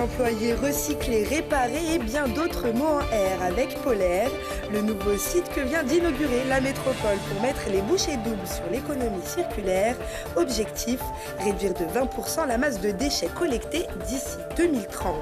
réemployer, recycler, réparer et bien d'autres mots en R avec Polaire, le nouveau site que vient d'inaugurer la métropole pour mettre les bouchées doubles sur l'économie circulaire. Objectif, réduire de 20% la masse de déchets collectés d'ici 2030.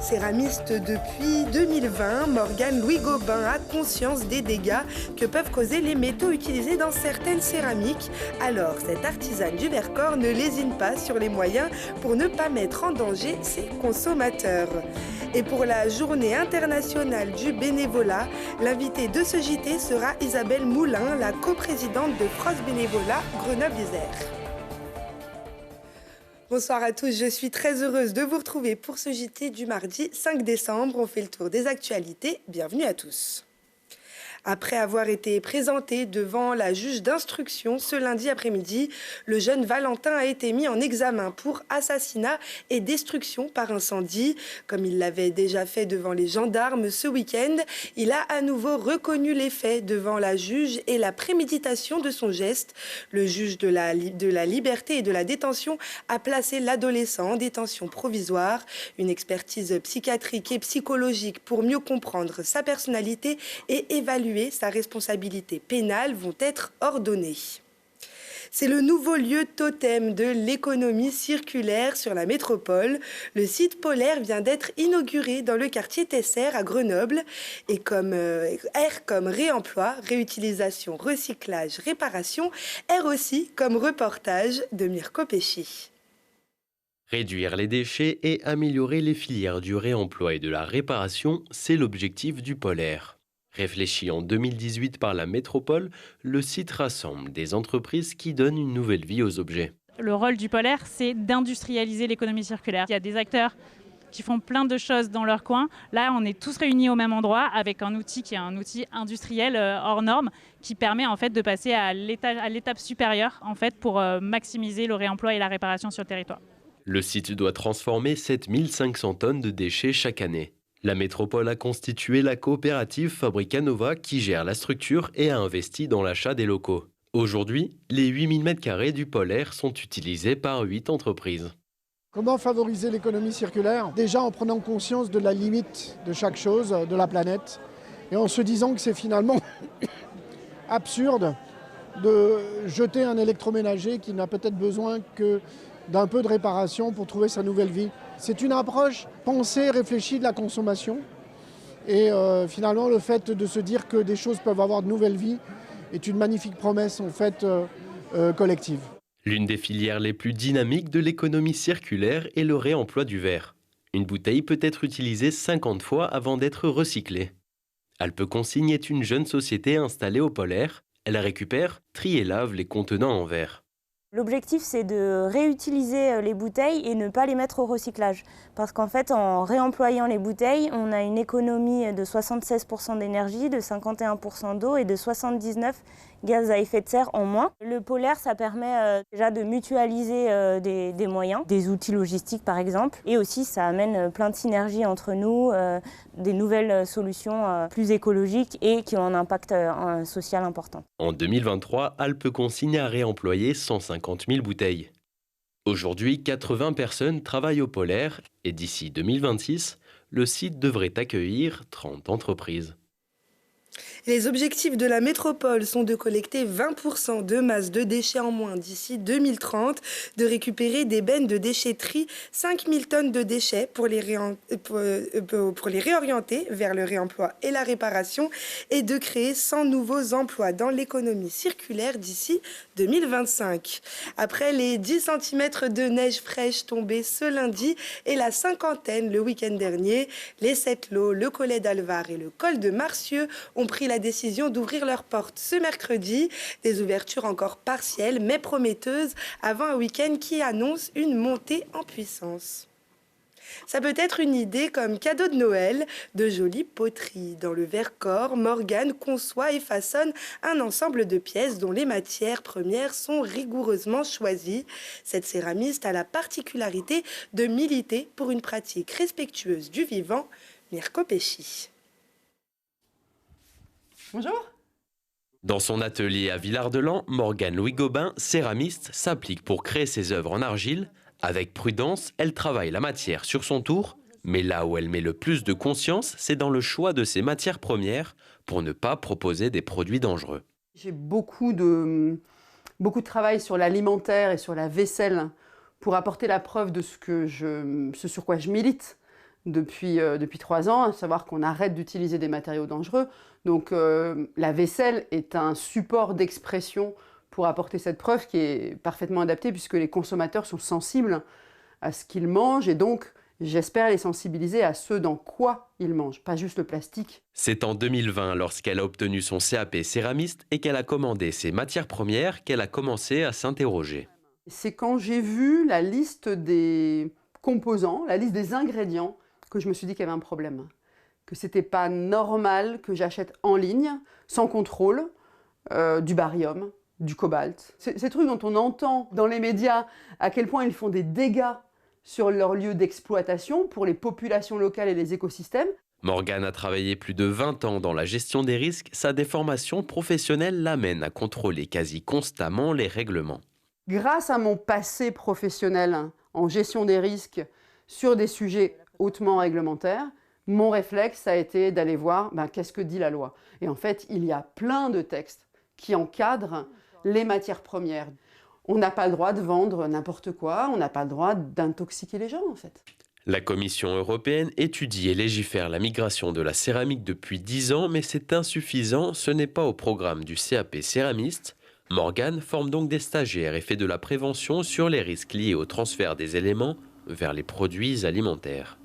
Céramiste depuis 2020, Morgane Louis-Gobin a conscience des dégâts que peuvent causer les métaux utilisés dans certaines céramiques. Alors, cette artisane du Vercors ne lésine pas sur les moyens pour ne pas mettre en danger ses consommateurs. Et pour la journée internationale du bénévolat, l'invitée de ce JT sera Isabelle Moulin, la coprésidente de France Bénévolat Grenoble-Isère. Bonsoir à tous, je suis très heureuse de vous retrouver pour ce JT du mardi 5 décembre. On fait le tour des actualités. Bienvenue à tous. Après avoir été présenté devant la juge d'instruction ce lundi après-midi, le jeune Valentin a été mis en examen pour assassinat et destruction par incendie. Comme il l'avait déjà fait devant les gendarmes ce week-end, il a à nouveau reconnu les faits devant la juge et la préméditation de son geste. Le juge de la liberté et de la détention a placé l'adolescent en détention provisoire. Une expertise psychiatrique et psychologique pour mieux comprendre sa personnalité et évaluer sa responsabilité pénale vont être ordonnées. C'est le nouveau lieu totem de l'économie circulaire sur la métropole. Le site Polaire vient d'être inauguré dans le quartier Tesser à Grenoble. Et comme R comme réemploi, réutilisation, recyclage, réparation, R aussi comme reportage de Mirko Pesci. Réduire les déchets et améliorer les filières du réemploi et de la réparation, c'est l'objectif du Polaire. Réfléchi en 2018 par la métropole, le site rassemble des entreprises qui donnent une nouvelle vie aux objets. Le rôle du Polaire, c'est d'industrialiser l'économie circulaire. Il y a des acteurs qui font plein de choses dans leur coin. Là, on est tous réunis au même endroit avec un outil qui est un outil industriel hors norme qui permet en fait de passer à l'étape supérieure en fait, pour maximiser le réemploi et la réparation sur le territoire. Le site doit transformer 7500 tonnes de déchets chaque année. La métropole a constitué la coopérative Fabricanova qui gère la structure et a investi dans l'achat des locaux. Aujourd'hui, les 8000 m² du Polaire sont utilisés par 8 entreprises. Comment favoriser l'économie circulaire? Déjà en prenant conscience de la limite de chaque chose, de la planète, et en se disant que c'est finalement absurde de jeter un électroménager qui n'a peut-être besoin que d'un peu de réparation pour trouver sa nouvelle vie. C'est une approche pensée, réfléchie de la consommation. Et finalement, le fait de se dire que des choses peuvent avoir de nouvelles vies est une magnifique promesse en fait collective. L'une des filières les plus dynamiques de l'économie circulaire est le réemploi du verre. Une bouteille peut être utilisée 50 fois avant d'être recyclée. Alpe Consigne est une jeune société installée au Polaire. Elle récupère, trie et lave les contenants en verre. L'objectif, c'est de réutiliser les bouteilles et ne pas les mettre au recyclage. Parce qu'en fait, en réemployant les bouteilles, on a une économie de 76% d'énergie, de 51% d'eau et de 79% gaz à effet de serre en moins. Le Polaire, ça permet déjà de mutualiser des moyens, des outils logistiques par exemple. Et aussi, ça amène plein de synergies entre nous, des nouvelles solutions plus écologiques et qui ont un impact social important. En 2023, Alpe Consigne a réemployé 150 000 bouteilles. Aujourd'hui, 80 personnes travaillent au Polaire et d'ici 2026, le site devrait accueillir 30 entreprises. Les objectifs de la métropole sont de collecter 20% de masse de déchets en moins d'ici 2030, de récupérer des bennes de déchetterie 5000 tonnes de déchets pour les réorienter vers le réemploi et la réparation et de créer 100 nouveaux emplois dans l'économie circulaire d'ici 2025. Après les 10 cm de neige fraîche tombée ce lundi et la cinquantaine le week-end dernier, les Sept-Lots, le Collet d'Alvar et le col de Marcieux ont pris la décision d'ouvrir leurs portes ce mercredi. Des ouvertures encore partielles mais prometteuses avant un week-end qui annonce une montée en puissance. Ça peut être une idée comme cadeau de Noël, de jolies poteries. Dans le Vercors, Morgane conçoit et façonne un ensemble de pièces dont les matières premières sont rigoureusement choisies. Cette céramiste a la particularité de militer pour une pratique respectueuse du vivant. Mirko Pesci. Bonjour. Dans son atelier à Villard-de-Lans, Morgane Louis-Gobin, céramiste, s'applique pour créer ses œuvres en argile Avec prudence, elle travaille la matière sur son tour, mais là où elle met le plus de conscience, c'est dans le choix de ses matières premières pour ne pas proposer des produits dangereux. J'ai beaucoup de travail sur l'alimentaire et sur la vaisselle pour apporter la preuve de ce sur quoi je milite depuis 3 ans, à savoir qu'on arrête d'utiliser des matériaux dangereux. Donc la vaisselle est un support d'expression pour apporter cette preuve qui est parfaitement adaptée puisque les consommateurs sont sensibles à ce qu'ils mangent et donc j'espère les sensibiliser à ce dans quoi ils mangent, pas juste le plastique. C'est en 2020, lorsqu'elle a obtenu son CAP céramiste et qu'elle a commandé ses matières premières, qu'elle a commencé à s'interroger. C'est quand j'ai vu la liste des composants, la liste des ingrédients, que je me suis dit qu'il y avait un problème. Que c'était pas normal que j'achète en ligne, sans contrôle, du barium, du cobalt. Ces trucs dont on entend dans les médias à quel point ils font des dégâts sur leur lieu d'exploitation pour les populations locales et les écosystèmes. Morgane a travaillé plus de 20 ans dans la gestion des risques. Sa déformation professionnelle l'amène à contrôler quasi constamment les règlements. Grâce à mon passé professionnel en gestion des risques sur des sujets hautement réglementaires, mon réflexe a été d'aller voir qu'est-ce que dit la loi. Et en fait, il y a plein de textes qui encadrent les matières premières. On n'a pas le droit de vendre n'importe quoi, on n'a pas le droit d'intoxiquer les gens en fait. La Commission européenne étudie et légifère la migration de la céramique depuis 10 ans, mais c'est insuffisant, ce n'est pas au programme du CAP céramiste. Morgane forme donc des stagiaires et fait de la prévention sur les risques liés au transfert des éléments vers les produits alimentaires.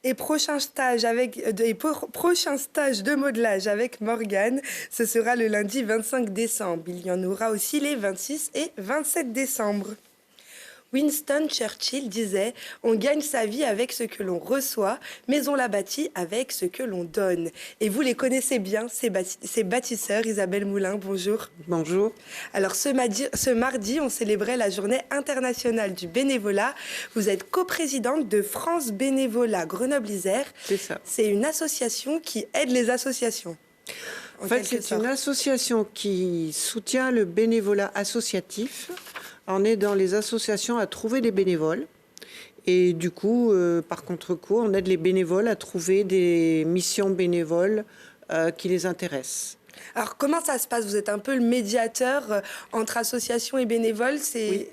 Et prochain stage de modelage avec Morgane, ce sera le lundi 25 décembre. Il y en aura aussi les 26 et 27 décembre. Winston Churchill disait « On gagne sa vie avec ce que l'on reçoit, mais on la bâtit avec ce que l'on donne ». Et vous les connaissez bien, ces bâtisseurs. Isabelle Moulin, bonjour. Bonjour. Alors ce mardi, on célébrait la journée internationale du bénévolat. Vous êtes coprésidente de France Bénévolat Grenoble-Isère. C'est ça. C'est une association qui aide les associations. En fait, c'est une association qui soutient le bénévolat associatif. On est dans les associations à trouver des bénévoles. Et du coup, par contre-coup, on aide les bénévoles à trouver des missions bénévoles qui les intéressent. Alors, comment ça se passe? Vous êtes un peu le médiateur entre associations et bénévoles. Oui.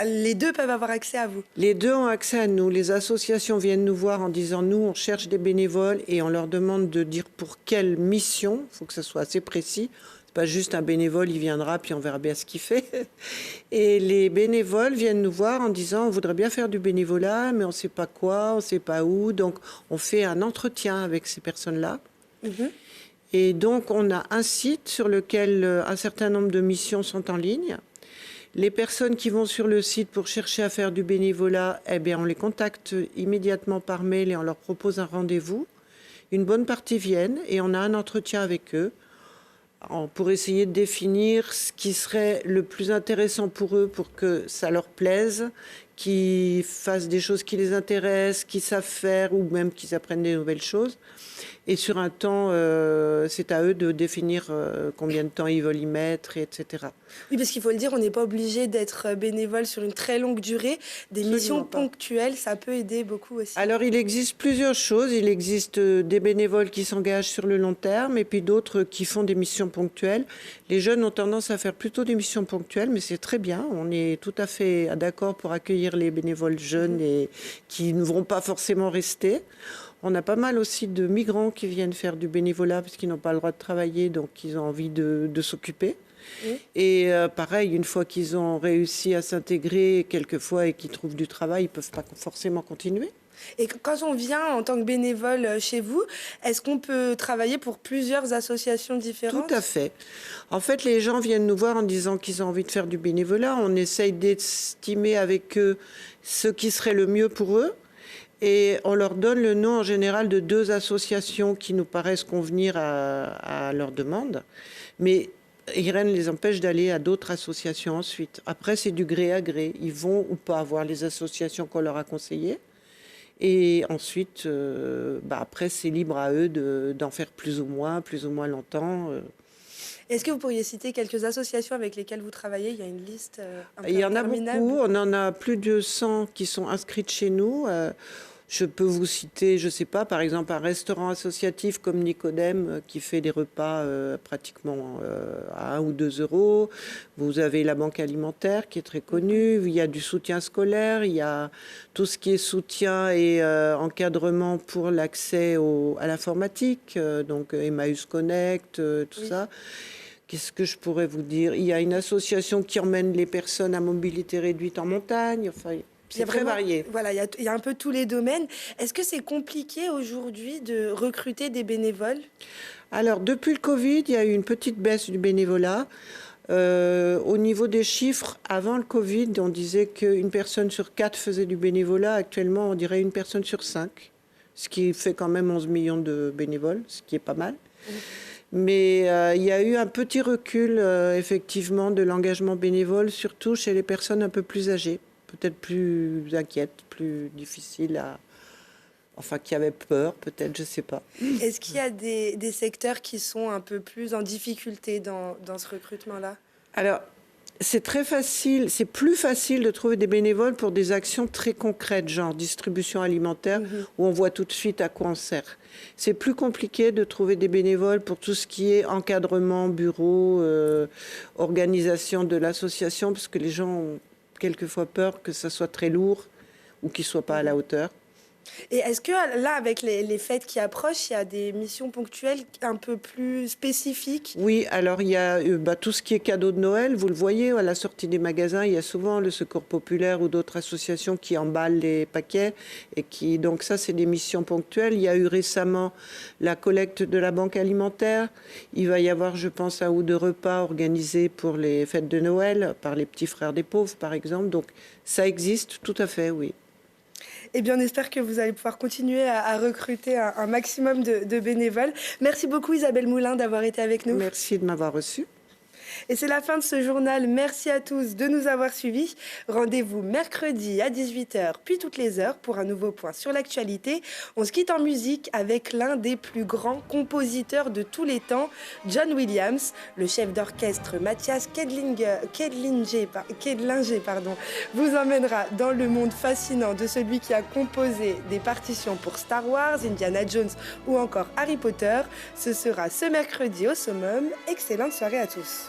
Les deux peuvent avoir accès à vous. Les deux ont accès à nous. Les associations viennent nous voir en disant « Nous, on cherche des bénévoles » et on leur demande de dire pour quelle mission. Il faut que ce soit assez précis. C'est pas juste un bénévole, il viendra, puis on verra bien ce qu'il fait. Et les bénévoles viennent nous voir en disant « On voudrait bien faire du bénévolat, mais on ne sait pas quoi, on ne sait pas où. » Donc, on fait un entretien avec ces personnes-là. Mm-hmm. Et donc, on a un site sur lequel un certain nombre de missions sont en ligne. Les personnes qui vont sur le site pour chercher à faire du bénévolat, eh bien, on les contacte immédiatement par mail et on leur propose un rendez-vous. Une bonne partie viennent et on a un entretien avec eux pour essayer de définir ce qui serait le plus intéressant pour eux pour que ça leur plaise, qu'ils fassent des choses qui les intéressent, qu'ils savent faire ou même qu'ils apprennent des nouvelles choses. Et sur un temps, c'est à eux de définir combien de temps ils veulent y mettre, etc. Oui, parce qu'il faut le dire, on n'est pas obligé d'être bénévole sur une très longue durée. Des missions ponctuelles, ça peut aider beaucoup aussi. Alors, il existe plusieurs choses. Il existe des bénévoles qui s'engagent sur le long terme et puis d'autres qui font des missions ponctuelles. Les jeunes ont tendance à faire plutôt des missions ponctuelles, mais c'est très bien. On est tout à fait d'accord pour accueillir les bénévoles jeunes et qui ne vont pas forcément rester. On a pas mal aussi de migrants qui viennent faire du bénévolat parce qu'ils n'ont pas le droit de travailler, donc ils ont envie de s'occuper. Oui. Et pareil, une fois qu'ils ont réussi à s'intégrer quelquefois et qu'ils trouvent du travail, ils ne peuvent pas forcément continuer. Et quand on vient en tant que bénévole chez vous, est-ce qu'on peut travailler pour plusieurs associations différentes? Tout à fait. En fait, les gens viennent nous voir en disant qu'ils ont envie de faire du bénévolat. On essaye d'estimer avec eux ce qui serait le mieux pour eux. Et on leur donne le nom en général de 2 associations qui nous paraissent convenir à leur demande. Mais rien ne les empêche d'aller à d'autres associations ensuite. Après, c'est du gré à gré. Ils vont ou pas voir les associations qu'on leur a conseillées. Et ensuite, après, c'est libre à eux d'en faire plus ou moins longtemps. Est-ce que vous pourriez citer quelques associations avec lesquelles vous travaillez? Il y a une liste un peu Il y en a interminable. beaucoup, on en a plus de 100 qui sont inscrites chez nous. Je peux vous citer, je ne sais pas, par exemple un restaurant associatif comme Nicodème qui fait des repas pratiquement à 1 ou 2 euros. Vous avez la banque alimentaire qui est très connue. Il y a du soutien scolaire, il y a tout ce qui est soutien et encadrement pour l'accès à l'informatique, donc Emmaüs Connect, tout ça. Qu'est-ce que je pourrais vous dire? Il y a une association qui emmène les personnes à mobilité réduite en montagne. Enfin, c'est très varié. Voilà, il y a un peu tous les domaines. Est-ce que c'est compliqué aujourd'hui de recruter des bénévoles? Alors, depuis le Covid, il y a eu une petite baisse du bénévolat. Au niveau des chiffres, avant le Covid, on disait qu'une personne sur 4 faisait du bénévolat. Actuellement, on dirait une personne sur 5, ce qui fait quand même 11 millions de bénévoles, ce qui est pas mal. Mais il y a eu un petit recul, effectivement, de l'engagement bénévole, surtout chez les personnes un peu plus âgées. Peut-être plus inquiètes, plus difficiles enfin, qui avaient peur, peut-être, je ne sais pas. Est-ce qu'il y a des secteurs qui sont un peu plus en difficulté dans ce recrutement-là? Alors, c'est très facile, c'est plus facile de trouver des bénévoles pour des actions très concrètes, genre distribution alimentaire, où on voit tout de suite à quoi on sert. C'est plus compliqué de trouver des bénévoles pour tout ce qui est encadrement, bureau, organisation de l'association, parce que les gens ont quelquefois peur que ça soit très lourd ou qu'il ne soit pas à la hauteur. Et est-ce que là, avec les fêtes qui approchent, il y a des missions ponctuelles un peu plus spécifiques? Oui, alors il y a tout ce qui est cadeau de Noël. Vous le voyez, à la sortie des magasins, il y a souvent le Secours Populaire ou d'autres associations qui emballent les paquets. Donc ça, c'est des missions ponctuelles. Il y a eu récemment la collecte de la banque alimentaire. Il va y avoir, je pense, 1 ou 2 repas organisés pour les fêtes de Noël par les petits frères des pauvres, par exemple. Donc ça existe tout à fait, oui. Eh bien, on espère que vous allez pouvoir continuer à recruter un maximum de bénévoles. Merci beaucoup Isabelle Moulin d'avoir été avec nous. Merci de m'avoir reçue. Et c'est la fin de ce journal. Merci à tous de nous avoir suivis. Rendez-vous mercredi à 18h, puis toutes les heures pour un nouveau point sur l'actualité. On se quitte en musique avec l'un des plus grands compositeurs de tous les temps, John Williams. Le chef d'orchestre Mathias Kedlinger, vous emmènera dans le monde fascinant de celui qui a composé des partitions pour Star Wars, Indiana Jones ou encore Harry Potter. Ce sera ce mercredi au Summum. Excellente soirée à tous.